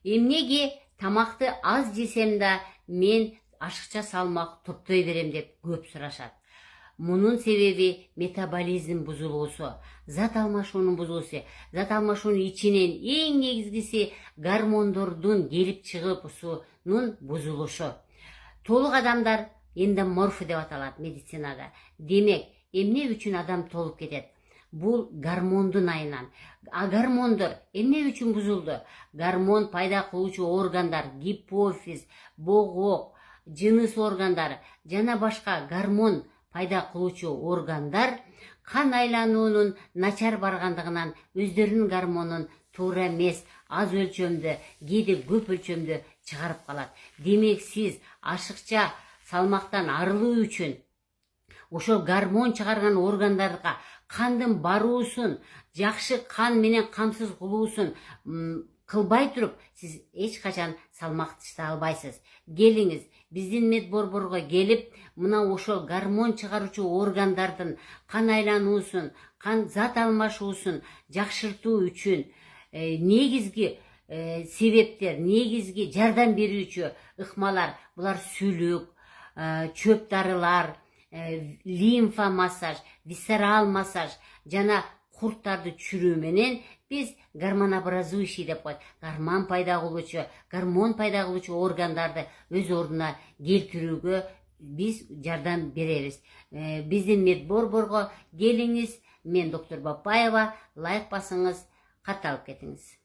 Эмнеге тамакты аз жесем да мен ашыкча салмак топтой берем деп көп сурашат. Мунун себеби метаболизм бузулуусу, зат алмашуунун бузулуусу. Зат алмашуунун ичинен эң негизгиси гормондордун келип чыгуусунун бузулушу. Толук адамдар эндоморфы деп аталат медицинада. Демек, эмне үчүн адам толуп кетет? Бул гормондун айынан. А гормондор эмне үчүн бузулду? Гормон пайда кылуучу органдар, гипофиз, богок, жыныс органдары жана башка гормон пайда кылуучу органдар кан айлануунун начар баргандыгынан өздөрүнүн гормонун туура эмес, аз өлчөмдө, кээде көп өлчөмдө чыгарып калат. Демек, сиз ашыкча салмактан арылуу үчүн ошол гормон чыгарган органдарга кандын баруусун, жакшы кан менен камсыз кылуусун кылбай туруп, сиз эч качан салмак таштай албайсыз. Келиңиз, биздин медборборго келип, мына ошол гормон чыгаруучу органдардын кан айлануусун, кан зат алмашуусун жакшыртуу үчүн негизги себептер, негизги жардам берүүчү ыкмалар, булар сүлүк, чөп дарылар, лимфа массаж, висцерал массаж жана курттарды чүрүү менен биз гормонообразующий деп коет. Гормон пайда кылуучу органдарды өз ордуна келтирүүгө биз жардам беребиз. Биздин медборборго келиңиз. Мен доктор Бапаева. Лайк басыңыз, катталып кетиңиз.